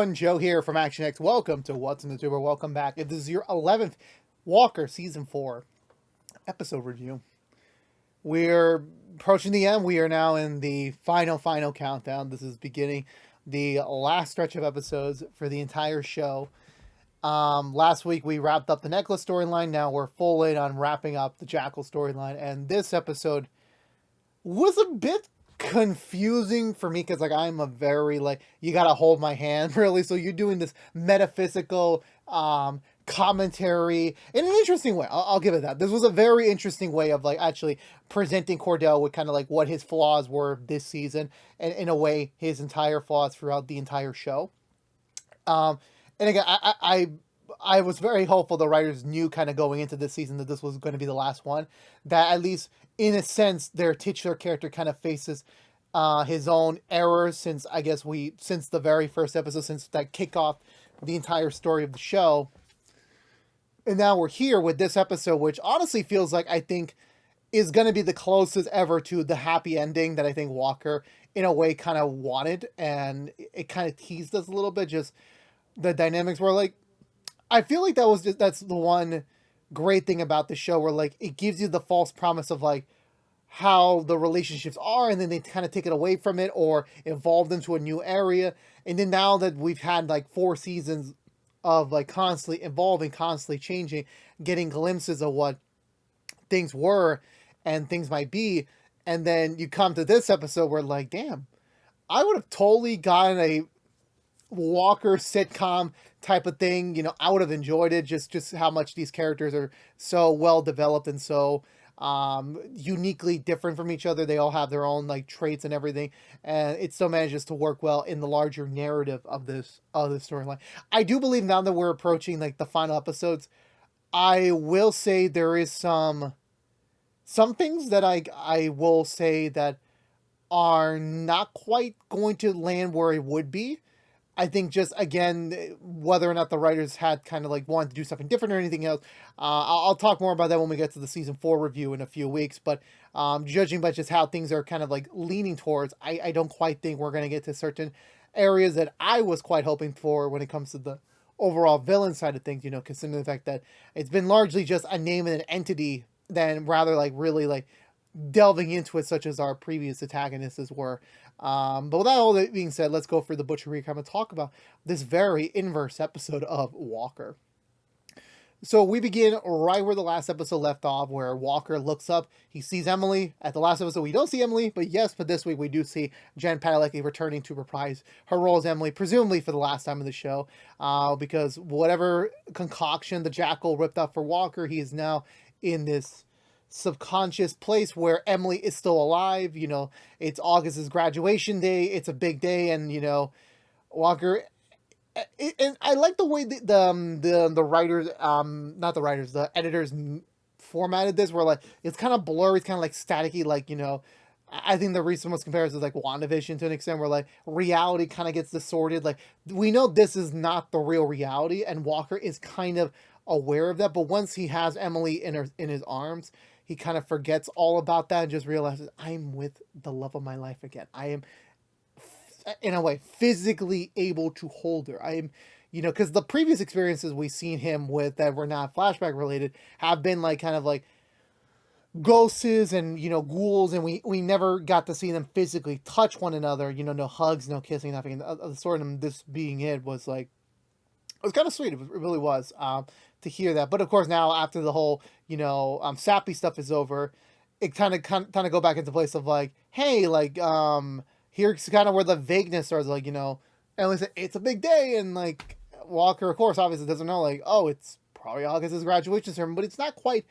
everyone, Joe here from ActionX. Welcome to What's in the Tuber. Welcome back. If this is your 11th Walker Season 4 episode review, we're approaching the end. We are now in the final countdown. This is beginning the last stretch of episodes for the entire show. Last week we wrapped up the necklace storyline. Now we're full in on wrapping up the Jackal storyline. And this episode was a bit confusing for me because I'm a very you gotta hold my hand really, so you're doing this metaphysical commentary in an interesting way. I'll give it that. This was a very interesting way of actually presenting Cordell with kind of what his flaws were this season, and in a way his entire flaws throughout the entire show. And again, I was very hopeful the writers knew kind of going into this season that this was going to be the last one, that at least in a sense their titular character kind of faces his own errors, since since the very first episode, since that kick off the entire story of the show. And now we're here with this episode, which honestly feels like I think is going to be the closest ever to the happy ending that I think Walker in a way kind of wanted, and it kind of teased us a little bit. Just the dynamics were I feel like that's the one great thing about the show, where it gives you the false promise of how the relationships are, and then they kind of take it away from it or evolve into a new area. And then now that we've had 4 seasons of constantly evolving, constantly changing, getting glimpses of what things were and things might be, and then you come to this episode where damn, I would have totally gotten a Walker sitcom type of thing. I would have enjoyed it, just how much these characters are so well developed and so uniquely different from each other. They all have their own traits and everything, and it still manages to work well in the larger narrative of this storyline. I do believe now that we're approaching the final episodes, I will say there is some things that I will say that are not quite going to land where it would be. I think just, again, whether or not the writers had kind of wanted to do something different or anything else. I'll talk more about that when we get to the season 4 review in a few weeks. But judging by just how things are kind of leaning towards, I don't quite think we're going to get to certain areas that I was quite hoping for when it comes to the overall villain side of things, considering the fact that it's been largely just a name and an entity, than rather really delving into it, such as our previous antagonists were. But with that all that being said, let's go for the butcher recap and talk about this very inverse episode of Walker. So we begin right where the last episode left off, where Walker looks up, he sees Emily. At the last episode, we don't see Emily, but this week we do see Jen Padalecki returning to reprise her role as Emily, presumably for the last time of the show, because whatever concoction the Jackal ripped up for Walker, he is now in this subconscious place where Emily is still alive. It's August's graduation day. It's a big day, and Walker. And I like the way the writers, not the writers, the editors formatted this, where it's kind of blurry, it's kind of staticky, I think the recent most compares is WandaVision to an extent, where reality kind of gets distorted. We know this is not the real reality, and Walker is kind of aware of that. But once he has Emily in his arms, he kind of forgets all about that and just realizes, I'm with the love of my life again. I am, in a way, physically able to hold her. I am, because the previous experiences we've seen him with that were not flashback related have been ghosts and, ghouls, and we never got to see them physically touch one another, no hugs, no kissing, nothing of the sort. And this being it was it was kind of sweet. It really was, to hear that. But of course now, after the whole, sappy stuff is over, it kind of go back into place of hey, here's kind of where the vagueness starts, Emily said, it's a big day, and Walker, of course, obviously doesn't know, oh, it's probably August's graduation ceremony, but it's not quite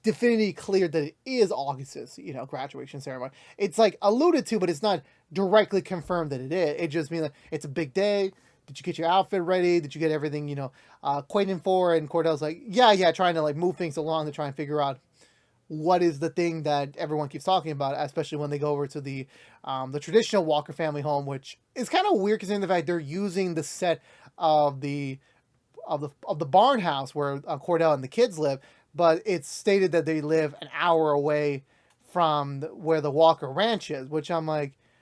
definitively clear that it is August's, graduation ceremony. It's alluded to, but it's not directly confirmed that it is. It just means it's a big day. Did you get your outfit ready? Did you get everything, acquainted for? And Cordell's yeah, trying to move things along to try and figure out what is the thing that everyone keeps talking about, especially when they go over to the traditional Walker family home, which is kind of weird considering the fact they're using the set of the barn house where Cordell and the kids live, but it's stated that they live an hour away from where the Walker ranch is, which I'm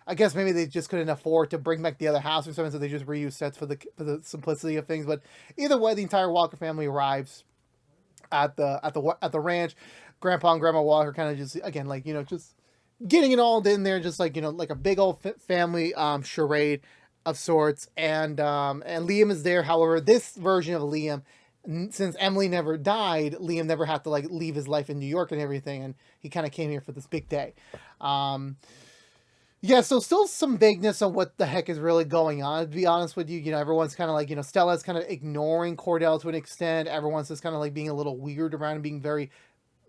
I guess maybe they just couldn't afford to bring back the other house or something, so they just reused sets for the simplicity of things. But either way, the entire Walker family arrives at the ranch. Grandpa and Grandma Walker kind of just again like just getting it all in there, just like like a big old family charade of sorts. And Liam is there. However, this version of Liam, since Emily never died, Liam never had to like leave his life in New York and everything, and he kind of came here for this big day. Um, yeah, so still some vagueness on what the heck is really going on. To be honest with you, everyone's kind of like, Stella's kind of ignoring Cordell to an extent. Everyone's just kind of like being a little weird around and being very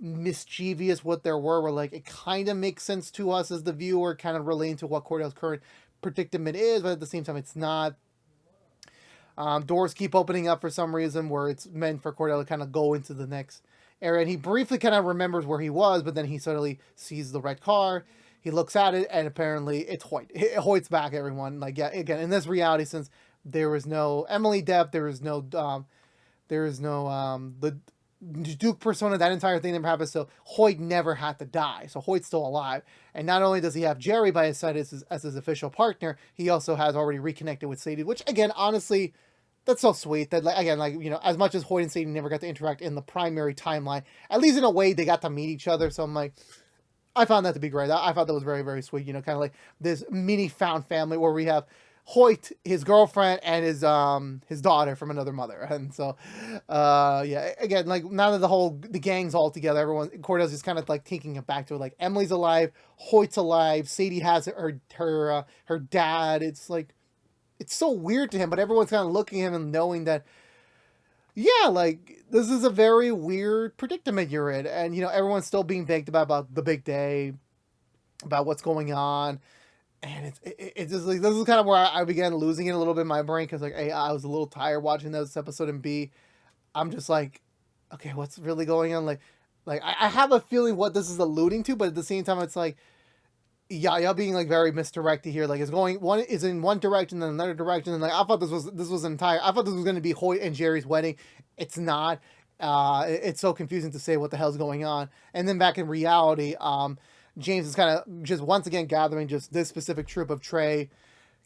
mischievous what there were. Where like it kind of makes sense to us as the viewer, kind of relating to what Cordell's current predicament is, but at the same time, it's not. Doors keep opening up for some reason where it's meant for Cordell to kind of go into the next area. And he briefly kind of remembers where he was, but then he suddenly sees the red car. He looks at it, and apparently it's Hoyt. Hoyt's back, everyone. Like, yeah, again, in this reality, since there was no Emily Depp, there is no the Duke persona, that entire thing never happened. So Hoyt never had to die. So Hoyt's still alive. And not only does he have Jerry by his side as his official partner, he also has already reconnected with Sadie, which again, honestly, that's so sweet. That like, again, like as much as Hoyt and Sadie never got to interact in the primary timeline, at least in a way they got to meet each other. So I'm like, I found that to be great. I thought that was very, very sweet. Kind of like this mini found family where we have Hoyt, his girlfriend, and his daughter from another mother. And so, yeah, again, like now that the gang's all together, everyone Cordell's just kind of like taking it back to it. Like Emily's alive, Hoyt's alive, Sadie has her dad. It's like it's so weird to him, but everyone's kind of looking at him and knowing that, yeah, like this is a very weird predicament you're in, and everyone's still being baked about the big day, about what's going on, and it's just like this is kind of where I began losing it a little bit in my brain because like A, I was a little tired watching this episode, and B, I'm just like, okay, what's really going on? Like I have a feeling what this is alluding to, but at the same time, it's like Yaya being like very misdirected here. Like it's going one is in one direction, then another direction, and like I thought this was entire. I thought this was going to be Hoyt and Jerry's wedding. It's not. It's so confusing to say what the hell's going on. And then back in reality, James is kind of just once again gathering just this specific troop of Trey,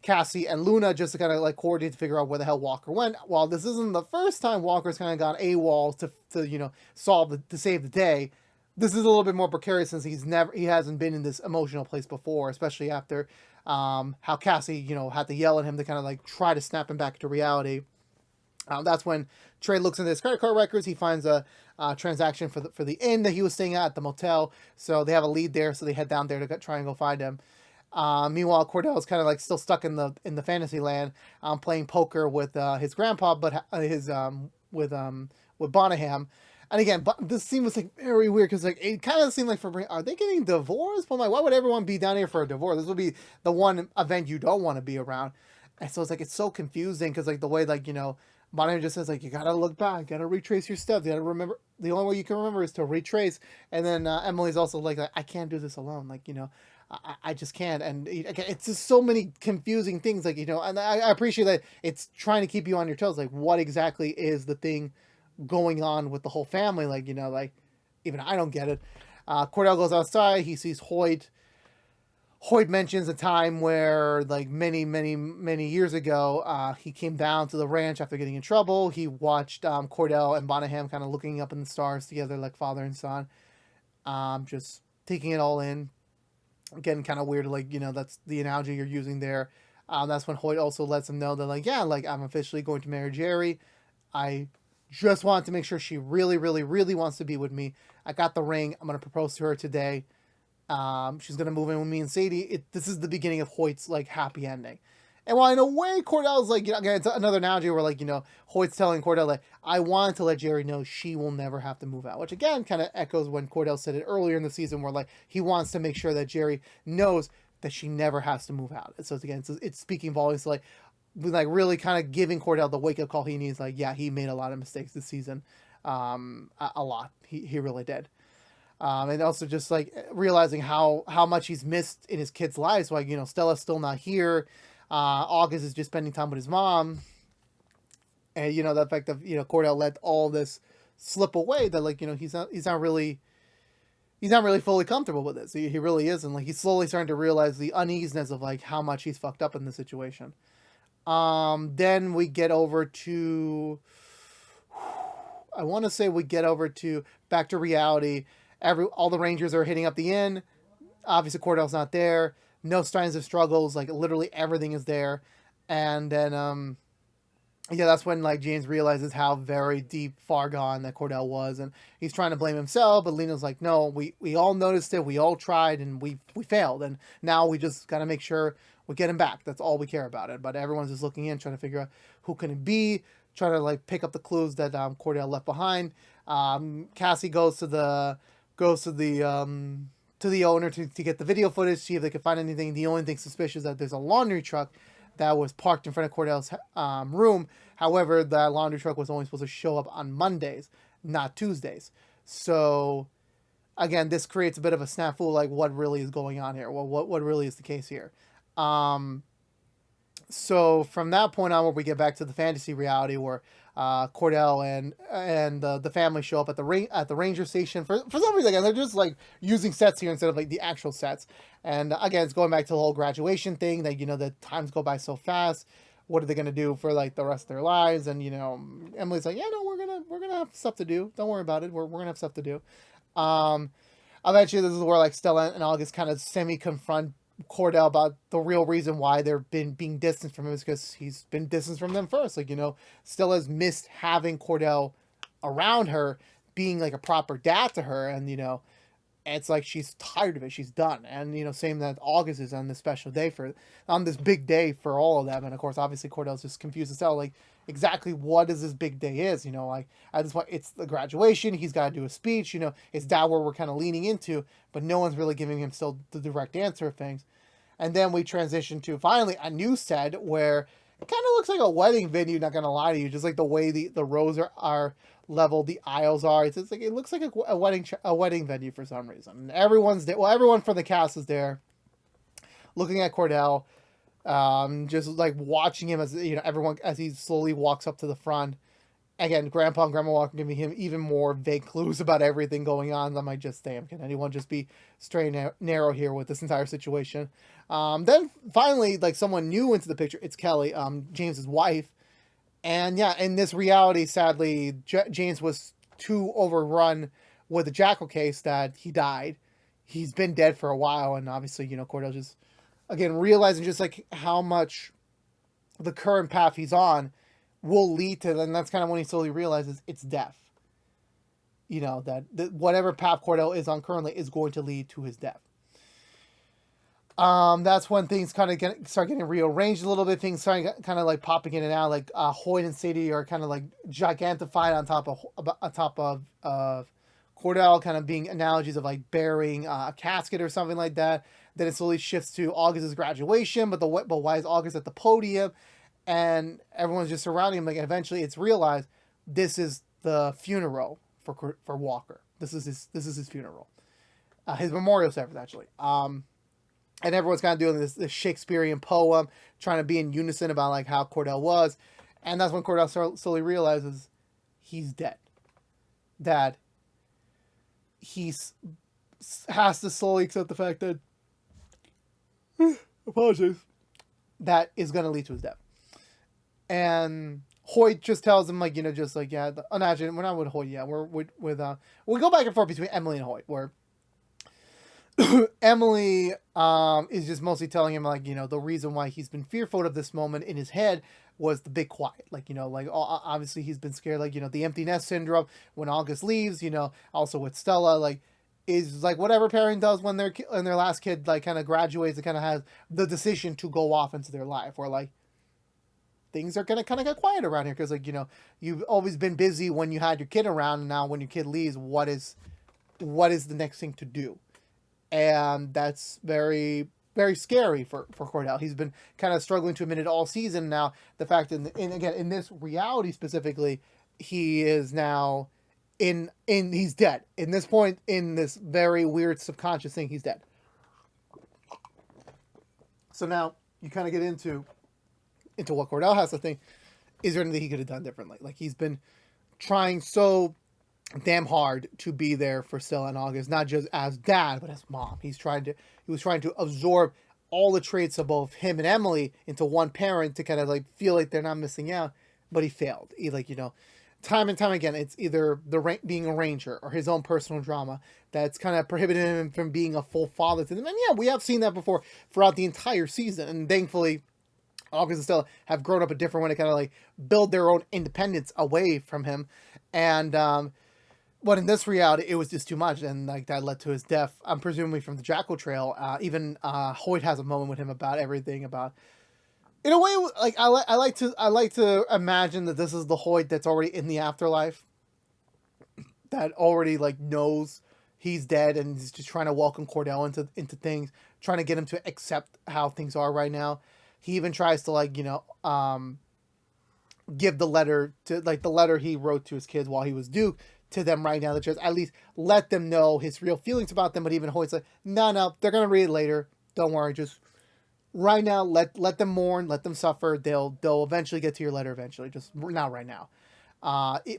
Cassie, and Luna just to kind of like coordinate to figure out where the hell Walker went. While this isn't the first time Walker's kind of gone AWOL to to save the day, this is a little bit more precarious since he hasn't been in this emotional place before, especially after how Cassie had to yell at him to kind of like try to snap him back to reality. That's when Trey looks into his credit card records. He finds a transaction for the inn that he was staying at the motel. So they have a lead there. So they head down there to try and go find him. Meanwhile, Cordell is kind of like still stuck in the fantasy land, playing poker with his grandpa, but with Bonham. And again, but this scene was like very weird because like it kind of seemed like are they getting divorced? But I'm like, why would everyone be down here for a divorce? This would be the one event you don't want to be around. And so it's like it's so confusing because like the way like Bonham just says like you gotta look back, gotta retrace your steps, you gotta remember. The only way you can remember is to retrace. And then Emily's also like I can't do this alone. Like I just can't. And again, it's just so many confusing things. Like and I appreciate that it's trying to keep you on your toes. Like what exactly is the thing going on with the whole family? Like like even I don't get it. Cordell goes outside. He sees Hoyt. Hoyt mentions a time where, like many years ago, he came down to the ranch after getting in trouble. He watched Cordell and Bonham kind of looking up in the stars together, like father and son, just taking it all in. Again, kind of weird, like that's the analogy you're using there. That's when Hoyt also lets him know that, like, yeah, like I'm officially going to marry Jerry. I just wanted to make sure she really, really, really wants to be with me. I got the ring. I'm gonna propose to her today. She's gonna move in with me and Sadie. This is the beginning of Hoyt's like happy ending. And while in a way Cordell's like, again, it's another analogy where like, Hoyt's telling Cordell like, I wanted to let Jerry know she will never have to move out, which again kind of echoes when Cordell said it earlier in the season where like he wants to make sure that Jerry knows that she never has to move out. And so again, it's speaking volumes, like really kind of giving Cordell the wake up call he needs. Like, yeah, he made a lot of mistakes this season, a lot. He really did. And also just like realizing how much he's missed in his kids' lives. Like, Stella's still not here. August is just spending time with his mom. And, the fact that, Cordell let all this slip away, that like, he's not really he's not really fully comfortable with this. He really isn't. Like he's slowly starting to realize the uneasiness of like how much he's fucked up in the situation. Then we get over to, I want to say we get over to back to reality. All the Rangers are hitting up the inn. Obviously, Cordell's not there. No signs of struggles. Like literally everything is there. And then yeah, that's when like James realizes how very deep, far gone that Cordell was, and he's trying to blame himself. But Lena's like, no, we all noticed it, we all tried, and we failed, and now we just gotta make sure we get him back. That's all we care about it. But everyone's just looking in, trying to figure out who can it be, trying to like pick up the clues that Cordell left behind. Cassie goes to the to the owner to get the video footage, see if they can find anything. The only thing suspicious is that there's a laundry truck that was parked in front of Cordell's room. However, that laundry truck was only supposed to show up on Mondays, not Tuesdays. So, again, this creates a bit of a snafu, like what really is going on here? Well, what really is the case here? So from that point onward, we get back to the fantasy reality where Cordell and the family show up at the ranger station for some reason. Again, they're just like using sets here instead of like the actual sets. And again, it's going back to the whole graduation thing that the times go by so fast. What are they gonna do for like the rest of their lives? And Emily's like, yeah, no, we're gonna have stuff to do. Don't worry about it. We're gonna have stuff to do. Um, Eventually, this is where like Stella and August kind of semi confront Cordell about the real reason why they're being distant from him is because he's been distant from them first. Like, Stella's missed having Cordell around her, being like a proper dad to her, and it's like she's tired of it. She's done. And same that August is on this special day on this big day for all of them. And of course, obviously Cordell's just confused as hell, like exactly what is this big day is. Like at this point it's the graduation. He's got to do a speech. It's that where we're kind of leaning into, but no one's really giving him still the direct answer of things. And then we transition to finally a new set where it kind of looks like a wedding venue, not gonna lie to you, just like the way the rows are leveled, the aisles are. It's like it looks like a wedding venue for some reason. And everyone's there. Well, everyone from the cast is there, looking at Cordell, just like watching him as everyone as he slowly walks up to the front. Again, Grandpa and Grandma Walker giving him even more vague clues about everything going on. I'm like, just damn, can anyone just be straight and narrow here with this entire situation? Then finally, like someone new into the picture. It's Kelly, James's wife. And yeah, in this reality, sadly, James was too overrun with the Jackal case that he died. He's been dead for a while, and obviously, Cordell just, again, realizing just like how much the current path he's on will lead to, and that's kind of when he slowly realizes it's death. That whatever path Cordell is on currently is going to lead to his death. That's when things kind of start getting rearranged a little bit. Things start kind of like popping in and out. Like Hoyt and Sadie are kind of like gigantified on top of Cordell, kind of being analogies of like burying a casket or something like that. Then it slowly shifts to August's graduation, but why is August at the podium? And everyone's just surrounding him. Like eventually, it's realized this is the funeral for Walker. This is his funeral, his memorial service actually. And everyone's kind of doing this Shakespearean poem, trying to be in unison about like how Cordell was, and that's when Cordell slowly realizes he's dead. That he has to slowly accept the fact that apologies, that is going to lead to his death. And Hoyt just tells him, like, just like, yeah, imagine, we're not with Hoyt yet. We're with we go back and forth between Emily and Hoyt, where Emily is just mostly telling him, like, the reason why he's been fearful of this moment in his head was the big quiet. Like, like, obviously he's been scared, like, the empty nest syndrome when August leaves, also with Stella, like, is like whatever parent does when their last kid, like, kind of graduates and kind of has the decision to go off into their life, or like, things are going to kind of get quiet around here because, like, you've always been busy when you had your kid around, and now when your kid leaves, what is the next thing to do? And that's very, very scary for Cordell. He's been kind of struggling to admit it all season now. The fact in this reality specifically, he is now he's dead. In this point, in this very weird subconscious thing, he's dead. So now you kind of get into what Cordell has to think. Is there anything he could have done differently? Like, he's been trying so damn hard to be there for Stella and August, not just as dad, but as mom. He was trying to absorb all the traits of both him and Emily into one parent to kind of like feel like they're not missing out, but he failed. He like, time and time again, it's either being a ranger or his own personal drama that's kind of prohibited him from being a full father to them. And yeah, we have seen that before throughout the entire season, and thankfully August and Stella have grown up a different way to kind of like build their own independence away from him. And but in this reality, it was just too much, and like that led to his death. I'm presumably from the Jackal Trail. Even Hoyt has a moment with him about everything. About in a way, like I like to imagine that this is the Hoyt that's already in the afterlife, that already like knows he's dead, and he's just trying to welcome Cordell into things, trying to get him to accept how things are right now. He even tries to like give the letter to like the letter he wrote to his kids while he was Duke to them right now, that just at least let them know his real feelings about them. But even Hoyt's like, no, they're gonna read it later. Don't worry, just right now, let them mourn, let them suffer. They'll eventually get to your letter eventually. Just not right now.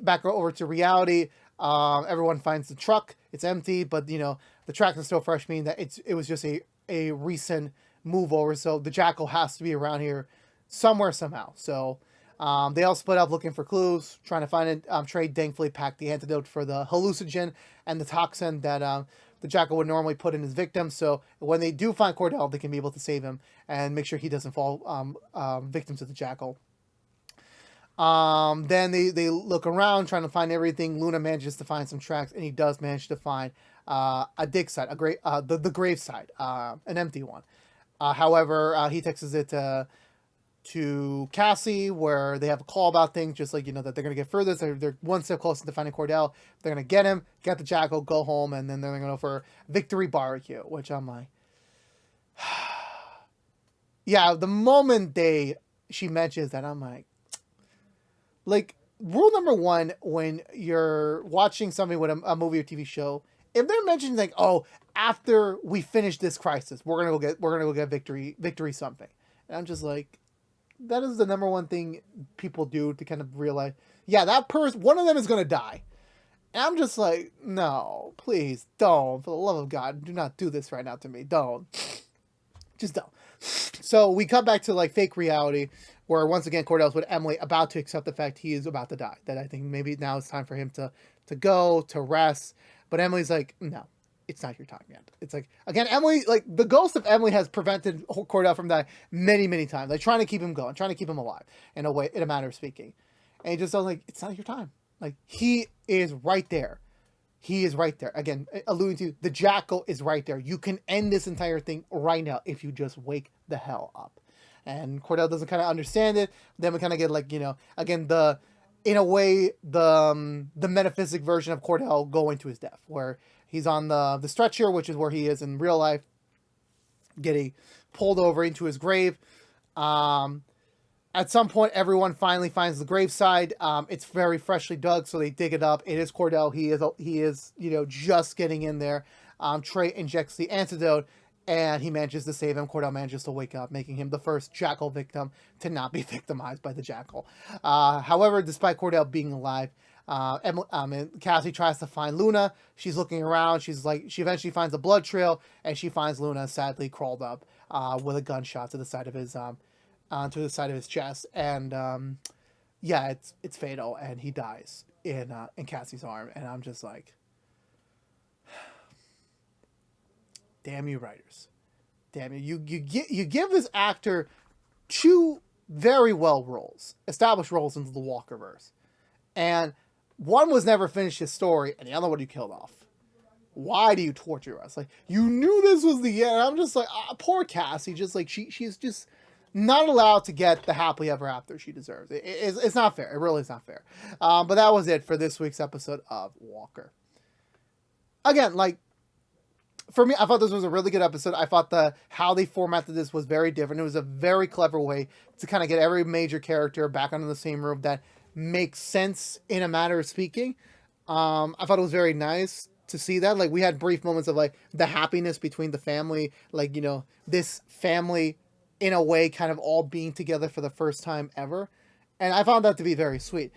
Back over to reality. Everyone finds the truck. It's empty, but the track is still fresh, meaning that it was just a recent move over. So the Jackal has to be around here somewhere somehow. So they all split up looking for clues, trying to find it. Trey thankfully packed the antidote for the hallucinogen and the toxin that the Jackal would normally put in his victim. So when they do find Cordell, they can be able to save him and make sure he doesn't fall victim to the Jackal. Then they look around trying to find everything. Luna manages to find some tracks, and he does manage to find a dig site, the grave site, an empty one. However, he texts it to Cassie, where they have a call about things, just like, that they're going to get further. So they're one step closer to finding Cordell. They're going to get him, get the Jackal, go home, and then they're going to go for Victory Barbecue, which I'm like, yeah, the moment she mentions that, I'm like, rule number one, when you're watching something with a movie or TV show, if they're mentioning like, oh, after we finish this crisis, we're gonna go get victory something, and I'm just like, that is the number one thing people do to kind of realize, yeah, that person, one of them is gonna die, and I'm just like, no, please don't, for the love of God, do not do this right now to me, don't, just don't. So we come back to like fake reality, where once again Cordell's with Emily, about to accept the fact he is about to die. That I think maybe now it's time for him to go to rest. But Emily's like, no, it's not your time yet. It's like, again, Emily, like the ghost of Emily has prevented Cordell from dying many, many times. Like trying to keep him going, trying to keep him alive in a matter of speaking. And he just does like, it's not your time. Like he is right there. He is right there. Again, alluding to the Jackal is right there. You can end this entire thing right now if you just wake the hell up. And Cordell doesn't kind of understand it. Then we kind of get like, again, in a way, the metaphysic version of Cordell going to his death, where he's on the stretcher, which is where he is in real life, getting pulled over into his grave. At some point, everyone finally finds the graveside. It's very freshly dug, so they dig it up. It is Cordell. He is just getting in there. Trey injects the antidote, and he manages to save him. Cordell manages to wake up, making him the first Jackal victim to not be victimized by the Jackal. However, despite Cordell being alive, Cassie tries to find Luna. She's looking around. She eventually finds a blood trail, and she finds Luna sadly crawled up with a gunshot to the side of his chest, and yeah, it's fatal, and he dies in Cassie's arm, and I'm just like, damn you writers, damn you give this actor two very established roles into the Walkerverse, and one was never finished his story, and the other one you killed off. Why do you torture us? Like, you knew this was the end. I'm just like, poor Cassie. Just like she's just not allowed to get the happily ever after she deserves. It's not fair. It really is not fair. But that was it for this week's episode of Walker. Again, like, for me, I thought this was a really good episode. I thought how they formatted this was very different. It was a very clever way to kind of get every major character back under the same roof that makes sense in a matter of speaking. I thought it was very nice to see that. Like, we had brief moments of like the happiness between the family, like, this family in a way kind of all being together for the first time ever. And I found that to be very sweet.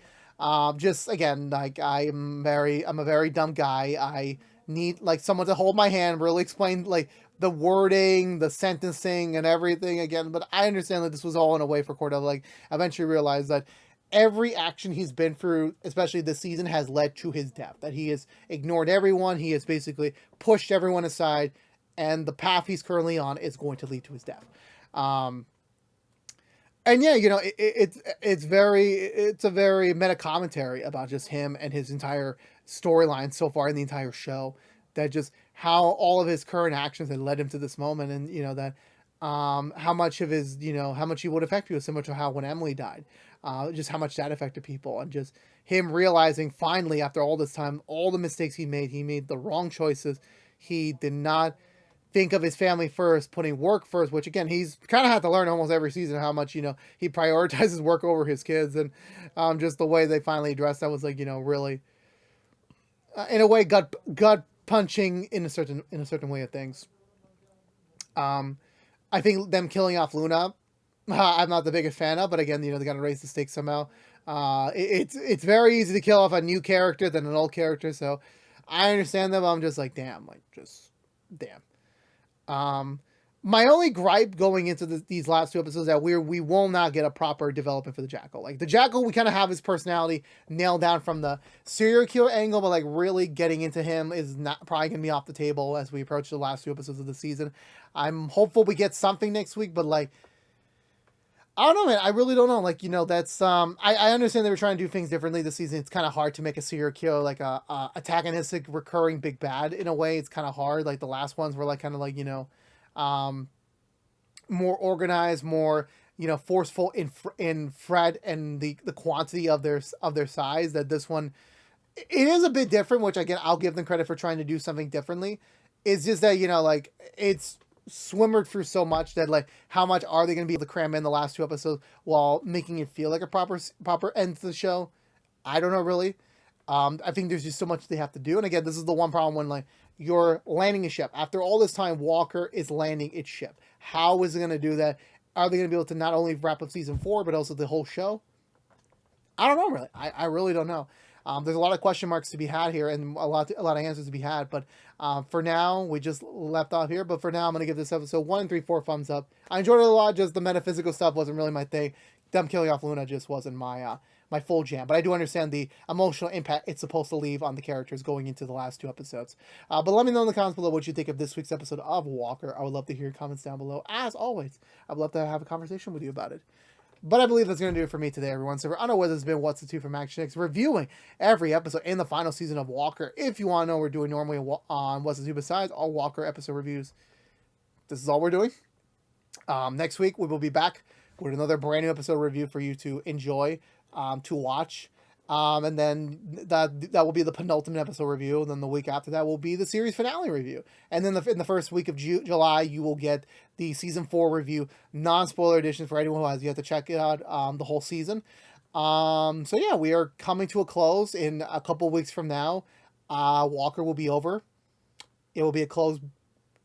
Just again, like I'm a very dumb guy. I need like someone to hold my hand, really explain like the wording, the sentencing, and everything again. But I understand that this was all in a way for Cordell. Like, eventually realized that every action he's been through, especially this season, has led to his death. That he has ignored everyone. He has basically pushed everyone aside, and the path he's currently on is going to lead to his death. And yeah, it's a very meta commentary about just him and his entire storyline so far in the entire show. That just how all of his current actions had led him to this moment, and that how much of his how much he would affect people, similar to how when Emily died, just how much that affected people, and just him realizing finally after all this time, all the mistakes he made the wrong choices. He did not think of his family first, putting work first, which again, he's kind of had to learn almost every season how much, he prioritizes work over his kids. And just the way they finally addressed that was like, really, in a way, gut punching in a certain way of things. I think them killing off Luna, I'm not the biggest fan of, but again, they got to raise the stakes somehow. It's very easy to kill off a new character than an old character. So I understand them. I'm just like, damn, damn. My only gripe going into these last two episodes is that we will not get a proper development for the Jackal. Like the Jackal, we kind of have his personality nailed down from the serial killer angle, but like really getting into him is not probably gonna be off the table as we approach the last two episodes of the season. I'm hopeful we get something next week, but like I don't know, man. I really don't know. Like, that's I understand they were trying to do things differently this season. It's kind of hard to make a serial killer like a antagonistic recurring big bad in a way. It's kind of hard. Like the last ones were like kind of like more organized, more forceful in threat and the quantity of their size. That this one it is a bit different, which again I'll give them credit for trying to do something differently. It's just that like it's swimmered through so much that like how much are they going to be able to cram in the last two episodes while making it feel like a proper end to the show? I don't know really. I think there's just so much they have to do, and again, this is the one problem when like you're landing a ship after all this time. Walker is landing its ship. How is it going to do that? Are they going to be able to not only wrap up season 4 but also the whole show? I don't know really. I really don't know. There's a lot of question marks to be had here and a lot of answers to be had. But for now, we just left off here. But for now, I'm going to give this episode 1, 3, 4 thumbs up. I enjoyed it a lot. Just the metaphysical stuff wasn't really my thing. Them killing off Luna just wasn't my full jam. But I do understand the emotional impact it's supposed to leave on the characters going into the last two episodes. But let me know in the comments below what you think of this week's episode of Walker. I would love to hear your comments down below. As always, I'd love to have a conversation with you about it. But I believe that's going to do it for me today, everyone. So I don't know whether it's been What's the Two from ActionX, reviewing every episode in the final season of Walker. If you want to know what we're doing normally on What's the Two besides all Walker episode reviews, this is all we're doing. Next week, we will be back with another brand new episode review for you to enjoy, to watch. And then that will be the penultimate episode review. And then the week after that will be the series finale review. And then in the first week of July, you will get the season 4 review, non-spoiler edition for anyone who has yet to check it out, the whole season. So yeah, we are coming to a close in a couple weeks from now. Walker will be over. It will be a closed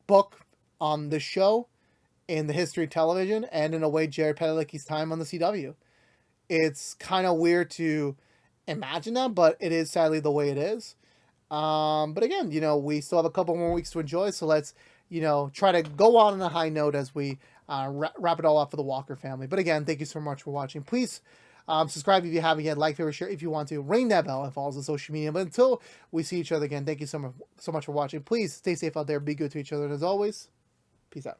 book on this show in the history of television and in a way Jared Padalecki's time on the CW. It's kind of weird to imagine that, but it is sadly the way it is. But again, we still have a couple more weeks to enjoy, so let's try to go on a high note as we wrap it all up for the Walker family. But again, thank you so much for watching. Please subscribe if you haven't yet, like, favorite, share if you want to, ring that bell and follow us on social media. But until we see each other again, thank you so much for watching. Please stay safe out there, be good to each other, and as always, peace out.